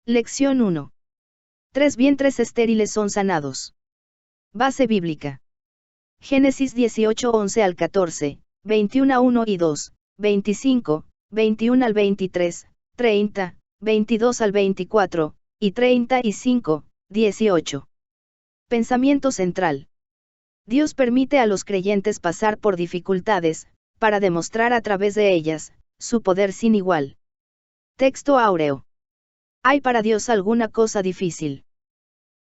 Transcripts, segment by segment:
Lección 1. 3 vientres estériles son sanados. Base bíblica. Génesis 18, 11 al 14, 21 a 1 y 2, 25, 21 al 23, 30, 22 al 24, y 35, 18. Pensamiento central. Dios permite a los creyentes pasar por dificultades, para demostrar a través de ellas, su poder sin igual. Texto áureo. ¿Hay para Dios alguna cosa difícil?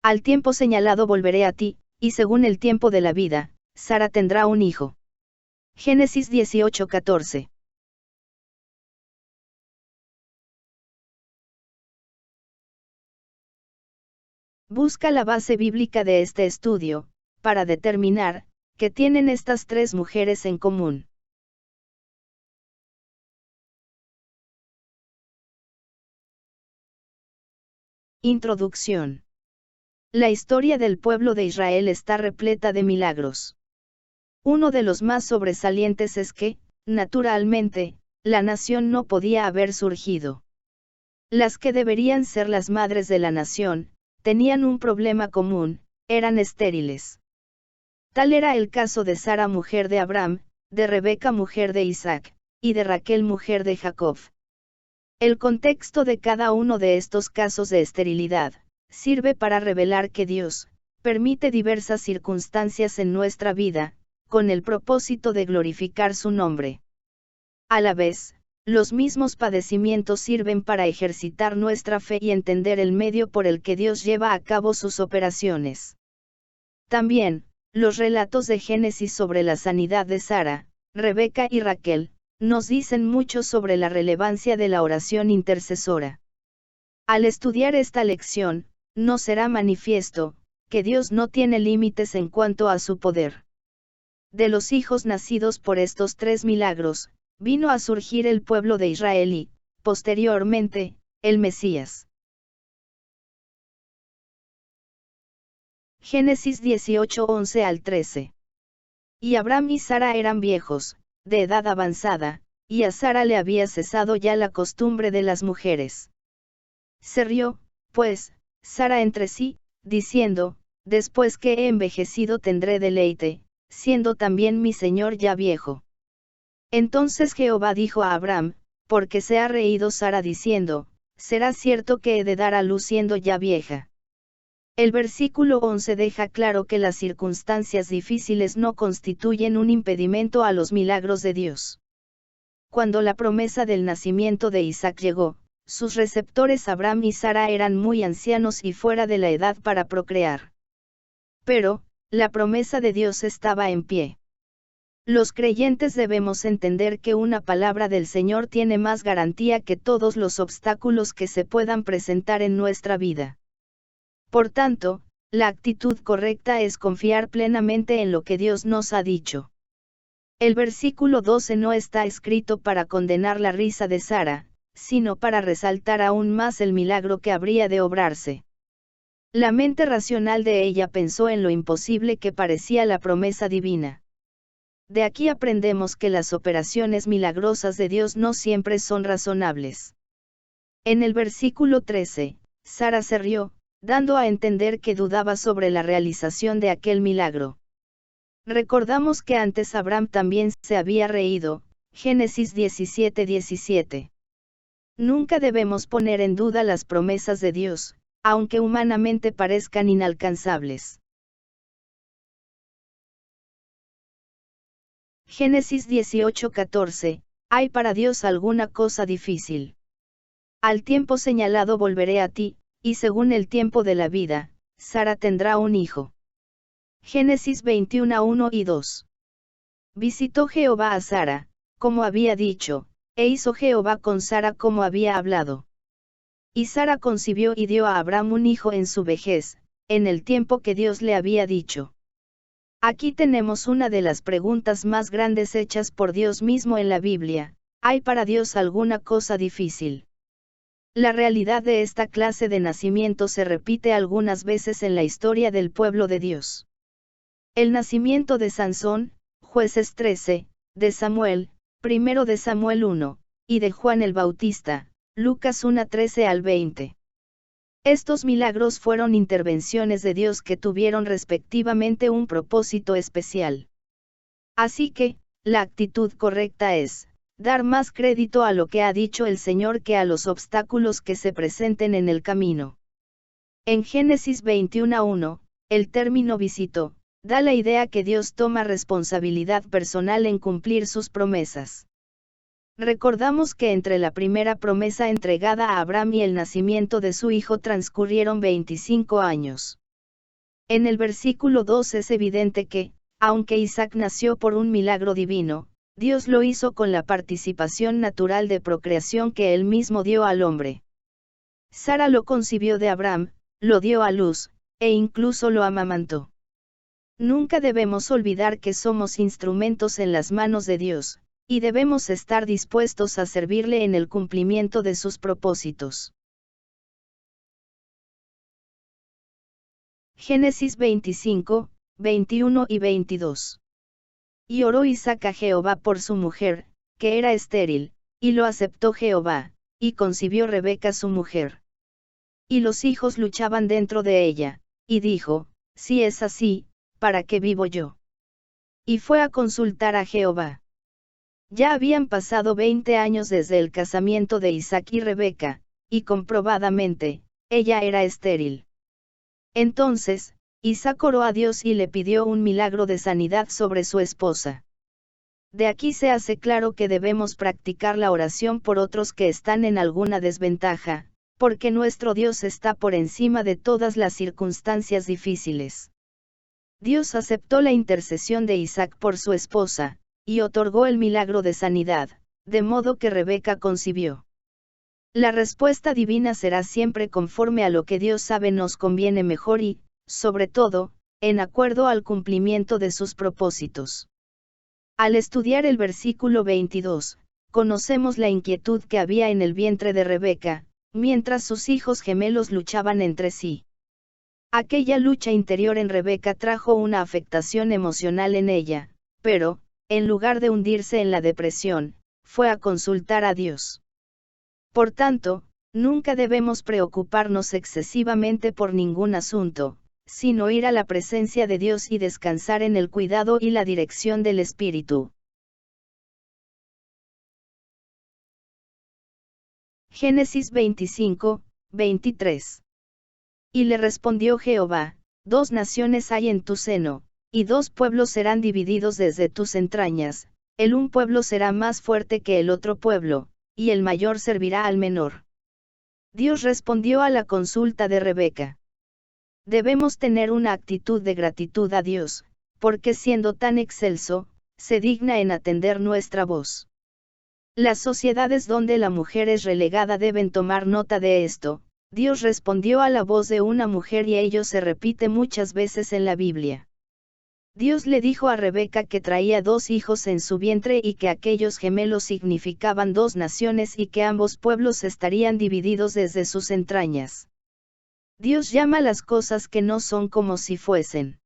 Al tiempo señalado volveré a ti, y según el tiempo de la vida, Sara tendrá un hijo. Génesis 18, 14. Busca la base bíblica de este estudio, para determinar, qué tienen estas tres mujeres en común. Introducción. La historia del pueblo de Israel está repleta de milagros. Uno de los más sobresalientes es que, naturalmente, la nación no podía haber surgido. Las que deberían ser las madres de la nación, tenían un problema común, eran estériles. Tal era el caso de Sara mujer de Abraham, de Rebeca mujer de Isaac, y de Raquel mujer de Jacob. El contexto de cada uno de estos casos de esterilidad, sirve para revelar que Dios, permite diversas circunstancias en nuestra vida, con el propósito de glorificar su nombre. A la vez, los mismos padecimientos sirven para ejercitar nuestra fe y entender el medio por el que Dios lleva a cabo sus operaciones. También, los relatos de Génesis sobre la sanidad de Sara, Rebeca y Raquel, nos dicen mucho sobre la relevancia de la oración intercesora. Al estudiar esta lección, nos será manifiesto, que Dios no tiene límites en cuanto a su poder. De los hijos nacidos por estos tres milagros, vino a surgir el pueblo de Israel y, posteriormente, el Mesías. Génesis 18, 11 al 13. Y Abraham y Sara eran viejos, de edad avanzada, y a Sara le había cesado ya la costumbre de las mujeres. Se rió, pues, Sara entre sí, diciendo, después que he envejecido tendré deleite, siendo también mi señor ya viejo. Entonces Jehová dijo a Abraham, porque se ha reído Sara diciendo, será cierto que he de dar a luz siendo ya vieja. El versículo 11 deja claro que las circunstancias difíciles no constituyen un impedimento a los milagros de Dios. Cuando la promesa del nacimiento de Isaac llegó, sus receptores Abraham y Sara eran muy ancianos y fuera de la edad para procrear. Pero, la promesa de Dios estaba en pie. Los creyentes debemos entender que una palabra del Señor tiene más garantía que todos los obstáculos que se puedan presentar en nuestra vida. Por tanto, la actitud correcta es confiar plenamente en lo que Dios nos ha dicho. El versículo 12 no está escrito para condenar la risa de Sara, sino para resaltar aún más el milagro que habría de obrarse. La mente racional de ella pensó en lo imposible que parecía la promesa divina. De aquí aprendemos que las operaciones milagrosas de Dios no siempre son razonables. En el versículo 13, Sara se rió, dando a entender que dudaba sobre la realización de aquel milagro. Recordamos que antes Abraham también se había reído, Génesis 17, 17. Nunca debemos poner en duda las promesas de Dios, aunque humanamente parezcan inalcanzables. Génesis 18, 14, ¿hay para Dios alguna cosa difícil? Al tiempo señalado volveré a ti, y según el tiempo de la vida, Sara tendrá un hijo. Génesis 21, 1 y 2. Visitó Jehová a Sara, como había dicho, e hizo Jehová con Sara como había hablado. Y Sara concibió y dio a Abraham un hijo en su vejez, en el tiempo que Dios le había dicho. Aquí tenemos una de las preguntas más grandes hechas por Dios mismo en la Biblia, ¿hay para Dios alguna cosa difícil? La realidad de esta clase de nacimiento se repite algunas veces en la historia del pueblo de Dios. El nacimiento de Sansón, Jueces 13, de Samuel, 1 de Samuel 1, y de Juan el Bautista, Lucas 1, 13 al 20. Estos milagros fueron intervenciones de Dios que tuvieron respectivamente un propósito especial. Así que, la actitud correcta es dar más crédito a lo que ha dicho el Señor que a los obstáculos que se presenten en el camino. En Génesis 21:1, el término visitó, da la idea que Dios toma responsabilidad personal en cumplir sus promesas. Recordamos que entre la primera promesa entregada a Abraham y el nacimiento de su hijo transcurrieron 25 años. En el versículo 2 es evidente que, aunque Isaac nació por un milagro divino, Dios lo hizo con la participación natural de procreación que él mismo dio al hombre. Sara lo concibió de Abraham, lo dio a luz, e incluso lo amamantó. Nunca debemos olvidar que somos instrumentos en las manos de Dios, y debemos estar dispuestos a servirle en el cumplimiento de sus propósitos. Génesis 25, 21 y 22. Y oró Isaac a Jehová por su mujer, que era estéril, y lo aceptó Jehová, y concibió Rebeca su mujer. Y los hijos luchaban dentro de ella, y dijo, si es así, ¿para qué vivo yo? Y fue a consultar a Jehová. Ya habían pasado 20 años desde el casamiento de Isaac y Rebeca, y comprobadamente, ella era estéril. Entonces, Isaac oró a Dios y le pidió un milagro de sanidad sobre su esposa. De aquí se hace claro que debemos practicar la oración por otros que están en alguna desventaja, porque nuestro Dios está por encima de todas las circunstancias difíciles. Dios aceptó la intercesión de Isaac por su esposa, y otorgó el milagro de sanidad, de modo que Rebeca concibió. La respuesta divina será siempre conforme a lo que Dios sabe nos conviene mejor y, sobre todo, en acuerdo al cumplimiento de sus propósitos. Al estudiar el versículo 22, conocemos la inquietud que había en el vientre de Rebeca, mientras sus hijos gemelos luchaban entre sí. Aquella lucha interior en Rebeca trajo una afectación emocional en ella, pero, en lugar de hundirse en la depresión, fue a consultar a Dios. Por tanto, nunca debemos preocuparnos excesivamente por ningún asunto, sino ir a la presencia de Dios y descansar en el cuidado y la dirección del Espíritu. Génesis 25, 23. Y le respondió Jehová, 2 naciones hay en tu seno, y 2 pueblos serán divididos desde tus entrañas, el un pueblo será más fuerte que el otro pueblo, y el mayor servirá al menor. Dios respondió a la consulta de Rebeca. Debemos tener una actitud de gratitud a Dios, porque siendo tan excelso, se digna en atender nuestra voz. Las sociedades donde la mujer es relegada deben tomar nota de esto. Dios respondió a la voz de una mujer y ello se repite muchas veces en la Biblia. Dios le dijo a Rebeca que traía 2 hijos en su vientre y que aquellos gemelos significaban 2 naciones y que ambos pueblos estarían divididos desde sus entrañas. Dios llama las cosas que no son como si fuesen.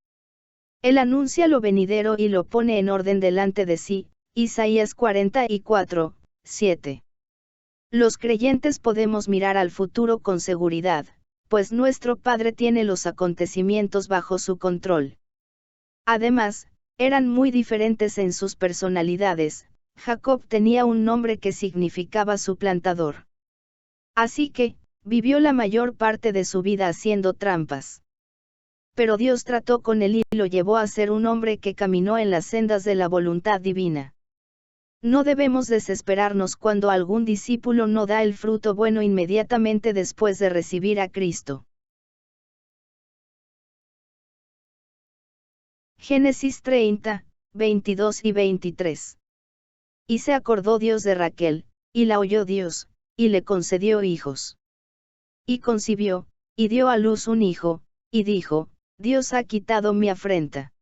Él anuncia lo venidero y lo pone en orden delante de sí, Isaías 44, 7. Los creyentes podemos mirar al futuro con seguridad, pues nuestro Padre tiene los acontecimientos bajo su control. Además, eran muy diferentes en sus personalidades. Jacob tenía un nombre que significaba suplantador. Así que, vivió la mayor parte de su vida haciendo trampas. Pero Dios trató con él y lo llevó a ser un hombre que caminó en las sendas de la voluntad divina. No debemos desesperarnos cuando algún discípulo no da el fruto bueno inmediatamente después de recibir a Cristo. Génesis 30, 22 y 23. Y se acordó Dios de Raquel, y la oyó Dios, y le concedió hijos. Y concibió, y dio a luz un hijo, y dijo, Dios ha quitado mi afrenta.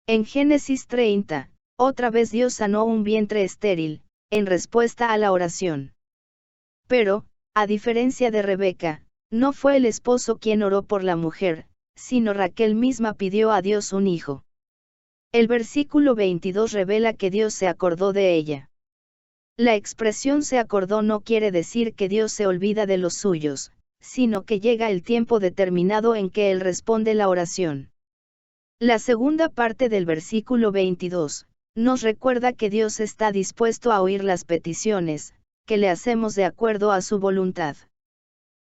En Génesis 30, otra vez Dios sanó un vientre estéril, en respuesta a la oración. Pero, a diferencia de Rebeca, no fue el esposo quien oró por la mujer, sino Raquel misma pidió a Dios un hijo. El versículo 22 revela que Dios se acordó de ella. La expresión se acordó no quiere decir que Dios se olvida de los suyos, sino que llega el tiempo determinado en que Él responde la oración. La segunda parte del versículo 22, nos recuerda que Dios está dispuesto a oír las peticiones, que le hacemos de acuerdo a su voluntad.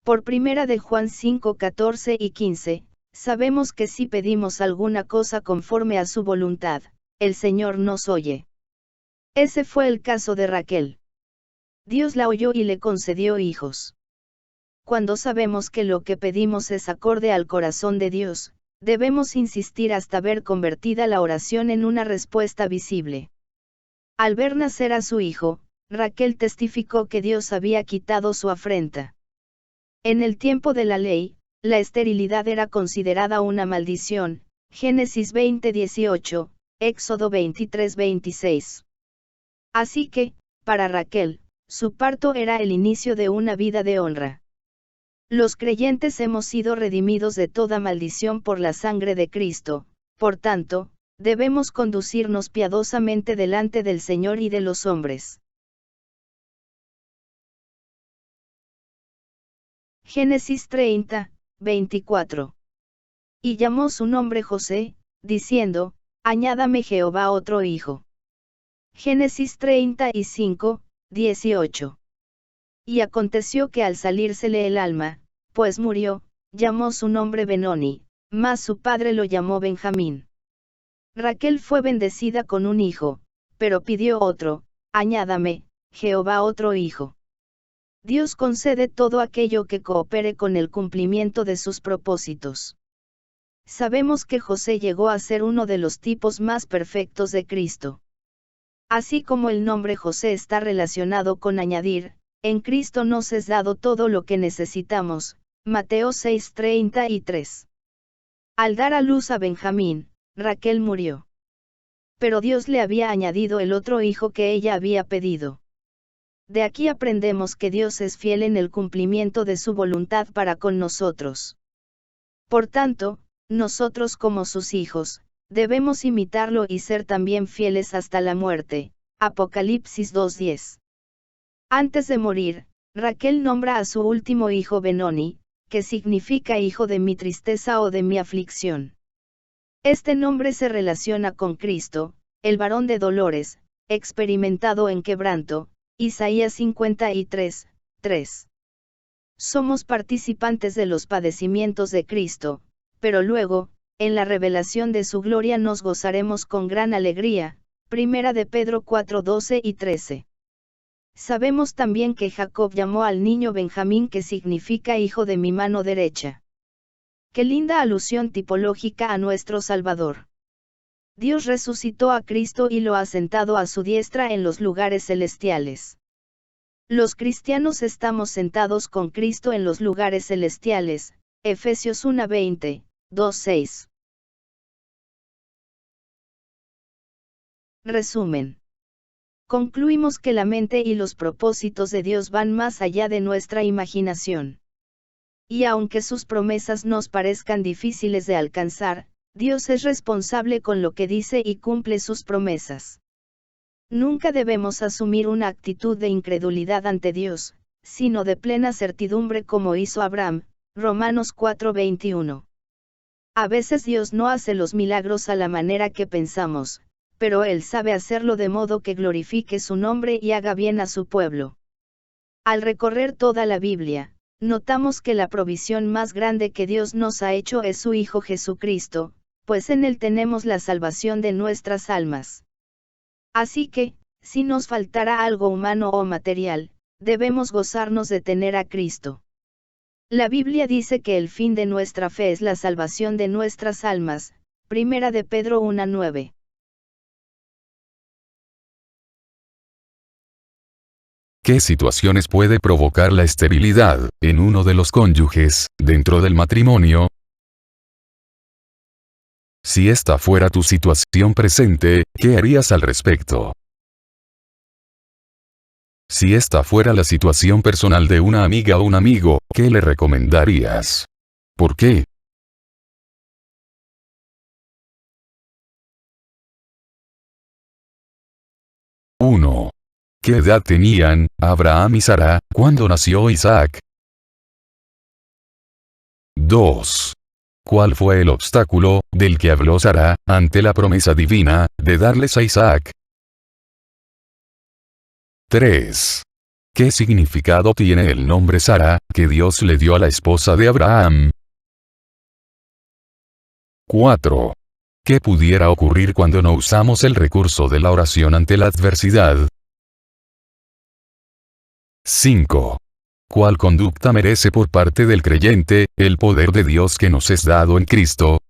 Por primera de Juan 5, 14 y 15, sabemos que si pedimos alguna cosa conforme a su voluntad, el Señor nos oye. Ese fue el caso de Raquel. Dios la oyó y le concedió hijos. Cuando sabemos que lo que pedimos es acorde al corazón de Dios, debemos insistir hasta ver convertida la oración en una respuesta visible. Al ver nacer a su hijo, Raquel testificó que Dios había quitado su afrenta. En el tiempo de la ley, la esterilidad era considerada una maldición, Génesis 20:18, Éxodo 23:26. Así que, para Raquel, su parto era el inicio de una vida de honra. Los creyentes hemos sido redimidos de toda maldición por la sangre de Cristo, por tanto, debemos conducirnos piadosamente delante del Señor y de los hombres. Génesis 30, 24. Y llamó su nombre José, diciendo, añádame Jehová otro hijo. Génesis 35, 18. Y aconteció que al salírsele el alma, pues murió, llamó su nombre Benoni, mas su padre lo llamó Benjamín. Raquel fue bendecida con un hijo, pero pidió otro, añádame, Jehová otro hijo. Dios concede todo aquello que coopere con el cumplimiento de sus propósitos. Sabemos que José llegó a ser uno de los tipos más perfectos de Cristo. Así como el nombre José está relacionado con añadir, en Cristo nos es dado todo lo que necesitamos, Mateo 6:33. Al dar a luz a Benjamín, Raquel murió. Pero Dios le había añadido el otro hijo que ella había pedido. De aquí aprendemos que Dios es fiel en el cumplimiento de su voluntad para con nosotros. Por tanto, nosotros como sus hijos, debemos imitarlo y ser también fieles hasta la muerte. Apocalipsis 2:10. Antes de morir, Raquel nombra a su último hijo Benoni, que significa hijo de mi tristeza o de mi aflicción. Este nombre se relaciona con Cristo, el varón de dolores, experimentado en quebranto, Isaías 53, 3. Somos participantes de los padecimientos de Cristo, pero luego, en la revelación de su gloria nos gozaremos con gran alegría. Primera de Pedro 4:12 y 13. Sabemos también que Jacob llamó al niño Benjamín, que significa hijo de mi mano derecha. Qué linda alusión tipológica a nuestro Salvador. Dios resucitó a Cristo y lo ha sentado a su diestra en los lugares celestiales. Los cristianos estamos sentados con Cristo en los lugares celestiales, Efesios 1:20, 2:6. Resumen. Concluimos que la mente y los propósitos de Dios van más allá de nuestra imaginación. Y aunque sus promesas nos parezcan difíciles de alcanzar, Dios es responsable con lo que dice y cumple sus promesas. Nunca debemos asumir una actitud de incredulidad ante Dios, sino de plena certidumbre como hizo Abraham, Romanos 4:21. A veces Dios no hace los milagros a la manera que pensamos, pero Él sabe hacerlo de modo que glorifique su nombre y haga bien a su pueblo. Al recorrer toda la Biblia, notamos que la provisión más grande que Dios nos ha hecho es su Hijo Jesucristo, pues en Él tenemos la salvación de nuestras almas. Así que, si nos faltara algo humano o material, debemos gozarnos de tener a Cristo. La Biblia dice que el fin de nuestra fe es la salvación de nuestras almas, Primera de Pedro 1:9. ¿Qué situaciones puede provocar la esterilidad en uno de los cónyuges dentro del matrimonio? Si esta fuera tu situación presente, ¿qué harías al respecto? Si esta fuera la situación personal de una amiga o un amigo, ¿qué le recomendarías? ¿Por qué? Uno. ¿Qué edad tenían Abraham y Sara cuando nació Isaac? 2. ¿Cuál fue el obstáculo, del que habló Sara, ante la promesa divina, de darles a Isaac? 3. ¿Qué significado tiene el nombre Sara, que Dios le dio a la esposa de Abraham? 4. ¿Qué pudiera ocurrir cuando no usamos el recurso de la oración ante la adversidad? 5. ¿Cuál conducta merece por parte del creyente, el poder de Dios que nos es dado en Cristo?